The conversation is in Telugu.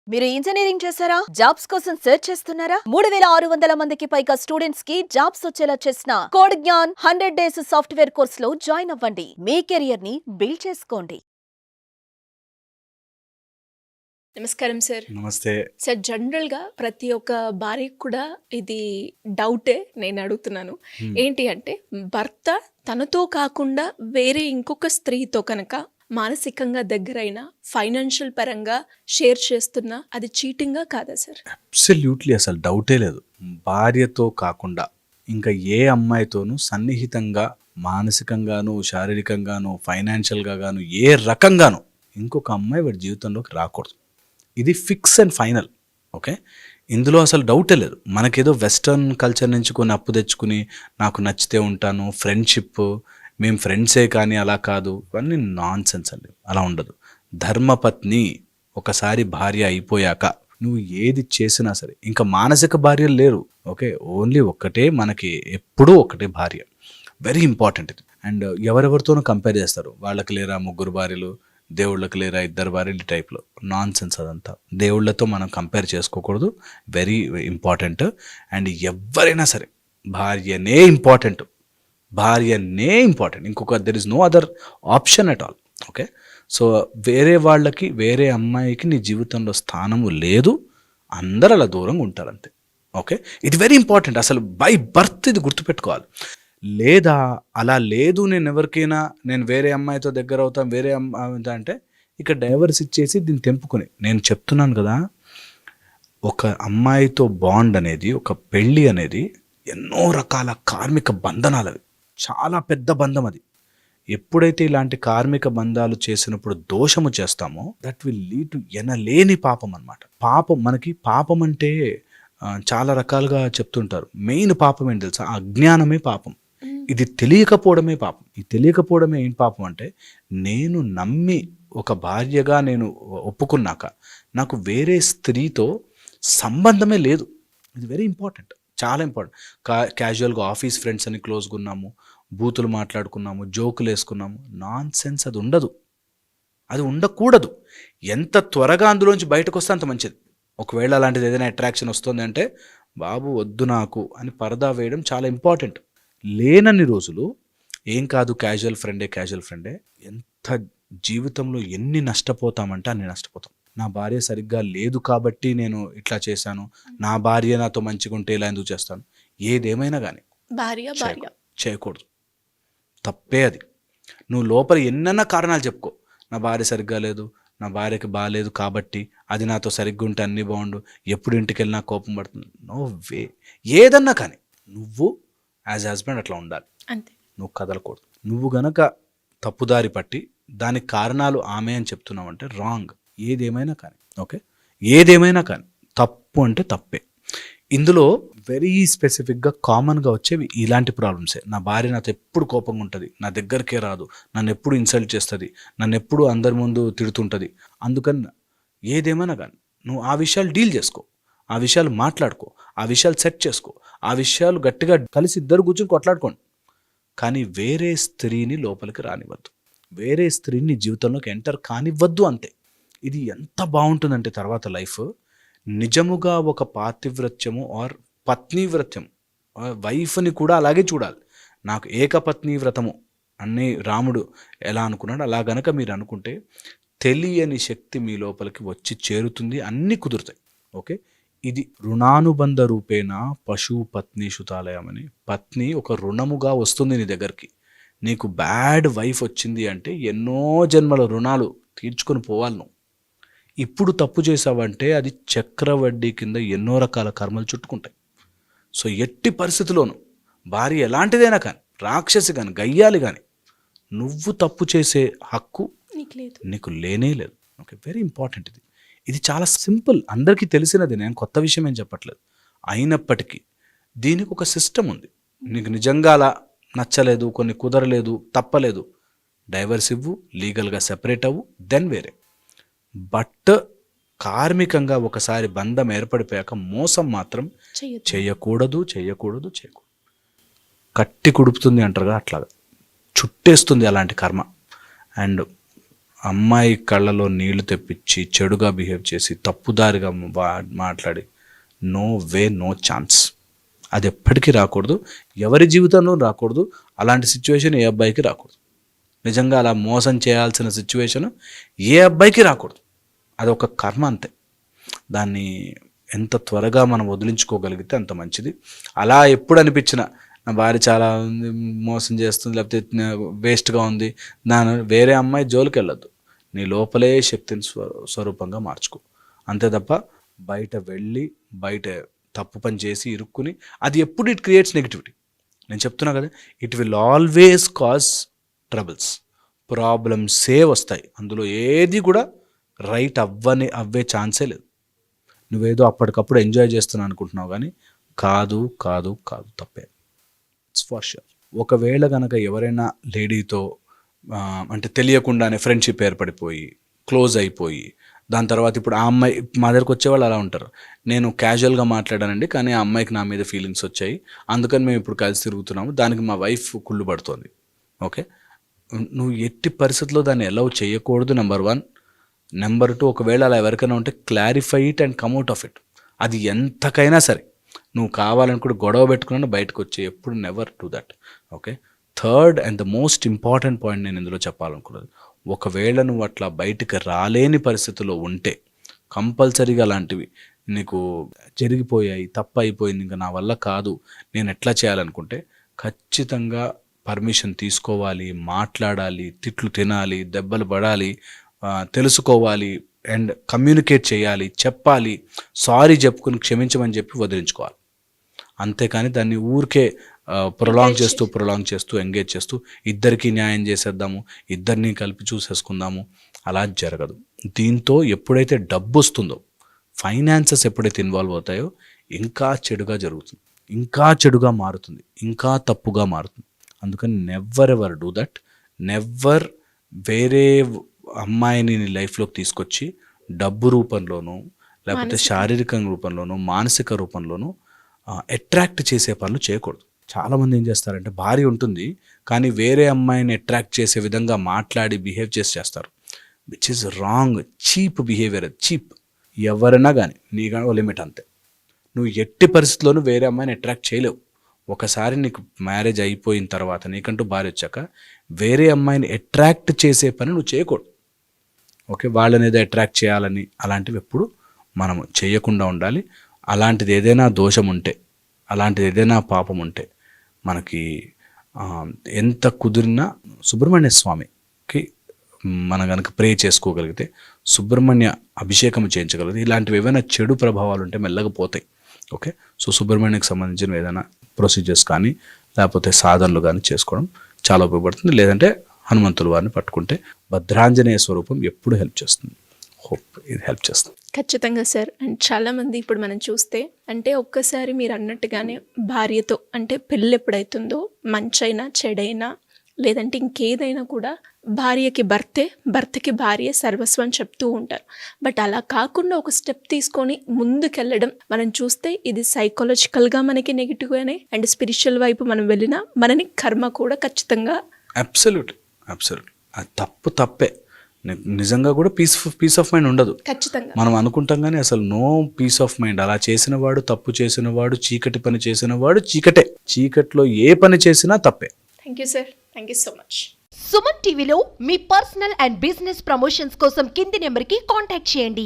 మీరు ఇంజనీరింగ్ చేశారా? జాబ్స్ కోసం సెర్చ్ చేస్తున్నారా? 3600 మందికి పైగా స్టూడెంట్స్ కి జాబ్స్ వచ్చేలా చేసిన code Gyan 100 days software course లో జాయిన్ అవ్వండి. మీ కెరియర్ ని బిల్డ్ చేసుకోండి. నమస్కారం సార్. నమస్తే. సార్, జనరల్గా ప్రతి ఒక్క భార్యకు కూడా ఇది డౌటే, నేను అడుగుతున్నాను. ఏంటి అంటే, భర్త తనతో కాకుండా వేరే ఇంకొక స్త్రీతో కనుక మానసికంగా దగ్గరైనా ఫైనాన్షియల్ పరంగా షేర్ చేస్తున్నా అది చీటింగా కాదా సార్? అబ్సల్యూట్లీ, అసలు డౌటే లేదు. భార్యతో కాకుండా ఇంకా ఏ అమ్మాయితోనూ సన్నిహితంగా మానసికంగాను, శారీరకంగాను, ఫైనాన్షియల్గా గాను ఏ రకంగాను ఇంకొక అమ్మాయి వాడి జీవితంలోకి రాకూడదు. ఇది ఫిక్స్ అండ్ ఫైనల్. ఓకే, ఇందులో అసలు డౌటే లేదు. మనకేదో వెస్టర్న్ కల్చర్ నుంచి కొన్ని అప్పు తెచ్చుకుని నాకు నచ్చితే ఉంటాను, ఫ్రెండ్షిప్, మేము ఫ్రెండ్సే కానీ అలా కాదు, ఇవన్నీ నాన్ సెన్స్ అండి. అలా ఉండదు. ధర్మపత్ని ఒకసారి భార్య అయిపోయాక నువ్వు ఏది చేసినా సరే, ఇంకా మానసిక భార్యలు లేరు. ఓకే, ఓన్లీ ఒక్కటే, మనకి ఎప్పుడూ ఒకటే భార్య. వెరీ ఇంపార్టెంట్ ఇది. అండ్ ఎవరెవరితోనూ కంపేర్ చేస్తారు, వాళ్ళకి లేరా 3 భార్యలు, దేవుళ్ళకి లేరా 2 భార్యలు, టైప్లో నాన్ సెన్స్ అదంతా. దేవుళ్ళతో మనం కంపేర్ చేసుకోకూడదు. Very important. అండ్ ఎవరైనా సరే భార్యనే ఇంపార్టెంట్, భార్యనే ఇంపార్టెంట్. ఇంకొక there is no other option at all. Okay, so వేరే వాళ్ళకి, వేరే అమ్మాయికి నీ జీవితంలో స్థానము లేదు. అందరు అలా దూరంగా ఉంటారంతే. ఓకే, ఇది వెరీ ఇంపార్టెంట్. అసలు బై బర్త్ ఇది గుర్తుపెట్టుకోవాలి. లేదా అలా లేదు, నేను ఎవరికైనా నేను వేరే అమ్మాయితో దగ్గర అవుతాం, వేరే అమ్మాయి అంటే ఇక డైవర్స్ ఇచ్చేసి దీన్ని తెంపుకొని, నేను చెప్తున్నాను కదా, ఒక అమ్మాయితో బాండ్ అనేది, ఒక పెళ్ళి అనేది ఎన్నో రకాల కార్మిక బంధనాలు. అవి చాలా పెద్ద బంధం. అది ఎప్పుడైతే ఇలాంటి కార్మిక బంధాలు చేసినప్పుడు దోషము చేస్తామో, దట్ విల్ లీడ్ టు ఎనలేని పాపం అన్నమాట. పాపం, మనకి పాపం అంటే చాలా రకాలుగా చెప్తుంటారు. మెయిన్ పాపం ఏంటి తెలుసా? అజ్ఞానమే పాపం. ఇది తెలియకపోవడమే పాపం. ఈ తెలియకపోవడమే ఏం పాపం అంటే, నేను నమ్మి ఒక భార్యగా నేను ఒప్పుకున్నాక నాకు వేరే స్త్రీతో సంబంధమే లేదు. ఇది వెరీ ఇంపార్టెంట్, చాలా ఇంపార్టెంట్. క్యాజువల్గా ఆఫీస్ ఫ్రెండ్స్ అని క్లోజ్గా ఉన్నాము, బూతులు మాట్లాడుకున్నాము, జోకులు వేసుకున్నాము, నాన్ సెన్స్. అది ఉండదు, అది ఉండకూడదు. ఎంత త్వరగా అందులోంచి బయటకు వస్తే అంత మంచిది. ఒకవేళ అలాంటిది ఏదైనా అట్రాక్షన్ వస్తుంది అంటే, బాబు వద్దు నాకు అని పరదా వేయడం చాలా ఇంపార్టెంట్. లేనన్ని రోజులు ఏం కాదు, క్యాజువల్ ఫ్రెండే. ఎంత జీవితంలో ఎన్ని నష్టపోతామంటే అన్ని నష్టపోతాం. నా భార్య సరిగ్గా లేదు కాబట్టి నేను ఇట్లా చేశాను, నా భార్య నాతో మంచిగా ఉంటే ఇలా ఎందుకు చేస్తాను, ఏదేమైనా కానీ భార్య చేయకూడదు. తప్పే అది. నువ్వు లోపల ఎన్నైనా కారణాలు చెప్పుకో, నా భార్య సరిగ్గా లేదు, నా భార్యకి బాగాలేదు కాబట్టి, అది నాతో సరిగ్గా ఉంటే అన్నీ బాగుండు, ఎప్పుడు ఇంటికి వెళ్ళినా కోపం పడుతుంది. No way. ఏదన్నా కానీ నువ్వు యాజ్ హస్బెండ్ అట్లా ఉండాలి అంతే. నువ్వు కదలకూడదు. నువ్వు గనక తప్పుదారి పట్టి దానికి కారణాలు ఆమె అని చెప్తున్నావు అంటే రాంగ్. ఏదేమైనా కానీ, ఓకే, ఏదేమైనా కానీ తప్పు అంటే తప్పే. ఇందులో వెరీ స్పెసిఫిక్గా కామన్గా వచ్చేవి ఇలాంటి ప్రాబ్లమ్సే. నా భార్య నాతో ఎప్పుడు కోపంగా ఉంటుంది, నా దగ్గరికే రాదు, నన్ను ఎప్పుడు ఇన్సల్ట్ చేస్తుంది, నన్ను ఎప్పుడు అందరి ముందు తిడుతుంటుంది. అందుకని ఏదేమైనా కానీ నువ్వు ఆ విషయాలు డీల్ చేసుకో, ఆ విషయాలు మాట్లాడుకో, ఆ విషయాలు సెట్ చేసుకో, ఆ విషయాలు గట్టిగా కలిసి ఇద్దరు కూర్చొని కొట్లాడుకోండి. కానీ వేరే స్త్రీని లోపలికి రానివ్వద్దు, వేరే స్త్రీని జీవితంలోకి ఎంటర్ కానివ్వద్దు. అంతే. ఇది ఎంత బాగుంటుందంటే తర్వాత లైఫ్ నిజముగా ఒక పాతివ్రత్యము ఆర్ పత్నీవ్రత్యం, వైఫ్ని కూడా అలాగే చూడాలి. నాకు ఏకపత్ని వ్రతము అన్నీ రాముడు ఎలా అనుకున్నాడు, అలా గనక మీరు అనుకుంటే తెలియని శక్తి మీ లోపలికి వచ్చి చేరుతుంది, అన్నీ కుదురుతాయి. ఓకే, ఇది రుణానుబంధ రూపేణ పశు పత్ని శుతాలయం అని. పత్ని ఒక రుణముగా వస్తుంది నీ దగ్గరికి. నీకు బ్యాడ్ వైఫ్ వచ్చింది అంటే ఎన్నో జన్మల రుణాలు తీర్చుకొని పోవాలి నువ్వు. ఇప్పుడు తప్పు చేసావంటే అది చక్రవడ్డీ కింద ఎన్నో రకాల కర్మలు చుట్టుకుంటాయి. సో ఎట్టి పరిస్థితిలోనూ భార్య ఎలాంటిదైనా కానీ, రాక్షసి కానీ, గయ్యాలి కానీ, నువ్వు తప్పు చేసే హక్కు నీకు లేనే లేదు. Okay, very important. ఇది చాలా సింపుల్, అందరికీ తెలిసినది, నేను కొత్త విషయం ఏం చెప్పట్లేదు. అయినప్పటికీ దీనికి ఒక సిస్టమ్ ఉంది. నీకు నిజంగా అలా నచ్చలేదు, కొన్ని కుదరలేదు, తప్పలేదు, డైవర్స్ ఇవ్వు, లీగల్గా సెపరేట్ అవ్వు, దెన్ వేరే. బట్ కార్మికంగా ఒకసారి బంధం ఏర్పడిపోయాక మోసం మాత్రం చేయకూడదు. కట్టి కుడుపుతుంది అంటారుగా, అట్లాగా చుట్టేస్తుంది అలాంటి కర్మ. అండ్ అమ్మాయి కళ్ళలో నీళ్లు తెప్పించి చెడుగా బిహేవ్ చేసి తప్పుదారిగా మాట్లాడి నో వే నో ఛాన్స్. అది ఎప్పటికీ రాకూడదు, ఎవరి జీవితంలో రాకూడదు. అలాంటి సిచ్యువేషన్ ఏ అబ్బాయికి రాకూడదు. నిజంగా అలా మోసం చేయాల్సిన సిచ్యువేషన్ ఏ అబ్బాయికి రాకూడదు. అది ఒక కర్మ అంతే. దాన్ని ఎంత త్వరగా మనం వదిలించుకోగలిగితే అంత మంచిది. అలా ఎప్పుడు అనిపించినా నా భార్య చాలా మోసం చేస్తుంది, లేకపోతే వేస్ట్గా ఉంది, దాని వేరే అమ్మాయి జోలికి వెళ్ళొద్దు. నీ లోపలే శక్తిని స్వరూపంగా మార్చుకో. అంతే తప్ప బయట వెళ్ళి బయట తప్పు పని చేసి ఇరుక్కుని అది ఎప్పుడు ఇట్ క్రియేట్స్ నెగిటివిటీ. నేను చెప్తున్నా కదా, it will always cause troubles, ప్రాబ్లమ్సే వస్తాయి. అందులో ఏది కూడా రైట్ అవ్వే ఛాన్సే లేదు. నువ్వేదో అప్పటికప్పుడు ఎంజాయ్ చేస్తున్నావు అనుకుంటున్నావు, కానీ కాదు కాదు కాదు, తప్పే. It's for sure. ఒకవేళ కనుక ఎవరైనా లేడీతో అంటే తెలియకుండానే ఫ్రెండ్షిప్ ఏర్పడిపోయి క్లోజ్ అయిపోయి దాని తర్వాత ఇప్పుడు ఆ అమ్మాయి మా దగ్గరకు వచ్చేవాళ్ళు అలా ఉంటారు. నేను క్యాజువల్గా మాట్లాడానండి, కానీ ఆ అమ్మాయికి నా మీద ఫీలింగ్స్ వచ్చాయి, అందుకని మేము ఇప్పుడు కలిసి తిరుగుతున్నాము, దానికి మా వైఫ్ కుళ్ళు పడుతుంది. ఓకే, నువ్వు ఎట్టి పరిస్థితుల్లో దాన్ని అలౌ చేయకూడదు, నెంబర్ 1. నెంబర్ 2, ఒకవేళ అలా ఎవరికైనా ఉంటే clarify it and come out of it. అది ఎంతకైనా సరే నువ్వు కావాలని కూడా గొడవ పెట్టుకున్నా బయటకు వచ్చే, ఎప్పుడు never do that. Okay, third and the most important point నేను ఇందులో చెప్పాలనుకున్నది, ఒకవేళ నువ్వు అట్లా బయటకు రాలేని పరిస్థితుల్లో ఉంటే కంపల్సరీగా అలాంటివి నీకు జరిగిపోయాయి, తప్పు అయిపోయింది, ఇంకా నా వల్ల కాదు, నేను ఎట్లా చేయాలనుకుంటే ఖచ్చితంగా పర్మిషన్ తీసుకోవాలి, మాట్లాడాలి, తిట్లు తినాలి, దెబ్బలు పడాలి, తెలుసుకోవాలి అండ్ కమ్యూనికేట్ చేయాలి, చెప్పాలి, సారీ చెప్పుకుని క్షమించమని చెప్పి వదిలించుకోవాలి. అంతేకాని దాన్ని ఊరికే ప్రొలాంగ్ చేస్తూ ఎంగేజ్ చేస్తూ ఇద్దరికి న్యాయం చేసేద్దాము, ఇద్దరిని కలిపి చూసేసుకుందాము, అలా జరగదు. దీంతో ఎప్పుడైతే డబ్బు వస్తుందో, ఫైనాన్సెస్ ఎప్పుడైతే ఇన్వాల్వ్ అవుతాయో ఇంకా చెడుగా జరుగుతుంది, ఇంకా చెడుగా మారుతుంది, ఇంకా తప్పుగా మారుతుంది. అందుకని never ever do that. Never వేరే అమ్మాయిని నీ లైఫ్లోకి తీసుకొచ్చి డబ్బు రూపంలోనూ లేకపోతే శారీరక రూపంలోనూ మానసిక రూపంలోనూ అట్రాక్ట్ చేసే పనులు చేయకూడదు. చాలామంది ఏం చేస్తారంటే భార్య ఉంటుంది కానీ వేరే అమ్మాయిని అట్రాక్ట్ చేసే విధంగా మాట్లాడి బిహేవ్ చేస్తారు, which is wrong. Cheap behaviour, cheap. ఎవరైనా కానీ నీకు ఓ లిమిట్ అంతే. నువ్వు ఎట్టి పరిస్థితుల్లోనూ వేరే అమ్మాయిని అట్రాక్ట్ చేయలేవు. ఒకసారి నీకు మ్యారేజ్ అయిపోయిన తర్వాత నీకంటూ భార్య వచ్చాక వేరే అమ్మాయిని అట్రాక్ట్ చేసే పని నువ్వు చేయకూడదు. ఓకే, వాళ్ళని ఏదో అట్రాక్ట్ చేయాలని అలాంటివి ఎప్పుడు మనము చేయకుండా ఉండాలి. అలాంటిది ఏదైనా దోషం ఉంటే, అలాంటిది ఏదైనా పాపం ఉంటే మనకి ఎంత కుదిరినా సుబ్రహ్మణ్య స్వామికి మనం కనుక ప్రే చేసుకోగలిగితే, సుబ్రహ్మణ్య అభిషేకం చేయించగలిగితే ఇలాంటివి ఏవైనా చెడు ప్రభావాలు ఉంటే మెల్లగా పోతాయి. ఓకే, సో సుబ్రహ్మణ్యకి సంబంధించిన ఏదైనా ప్రొసీజర్స్ కానీ లేకపోతే సాధనలు కానీ చేసుకోవడం చాలా ఉపయోగపడుతుంది. లేదంటే హనుమంతుల వారిని పట్టుకుంటే భద్రాంజనేయ స్వరూపం ఎప్పుడు హెల్ప్ చేస్తుంది. హోప్ ఇది హెల్ప్ చేస్తుంది. ఖచ్చితంగా సార్. అండ్ చాలామంది ఇప్పుడు మనం చూస్తే అంటే ఒక్కసారి మీరు అన్నట్టుగానే భార్యతో అంటే పెళ్ళి ఎప్పుడైతుందో మంచైనా చెడైనా లేదంటే ఇంకేదైనా కూడా భార్యకి భర్తే, భర్తకి భార్య సర్వస్వం చెప్తూ ఉంటారు. బట్ అలా కాకుండా ఒక స్టెప్ తీసుకొని ముందుకెళ్ళడం మనం చూస్తే ఇది సైకలాజికల్గా మనకి నెగిటివ్గానే అండ్ స్పిరిచువల్ వైపు మనం వెళ్ళినా మనని కర్మ కూడా ఖచ్చితంగా అబ్సల్యూట్ అది తప్పే. నిజంగా కూడా పీస్ ఆఫ్ మైండ్ ఉండదు. ఖచ్చితంగా మనం అనుకుంటాం కానీ అసలు నో పీస్ ఆఫ్ మైండ్. అలా చేసిన వాడు, తప్పు చేసిన వాడు, చీకటి పని చేసిన వాడు చీకటే. చీకట్లో ఏ పని చేసినా తప్పే. Thank you sir, thank you so much. Suman టీవీలో మీ పర్సనల్ అండ్ బిజినెస్ ప్రమోషన్స్ కోసం కింది నెంబర్కి కాంటాక్ట్ చేయండి.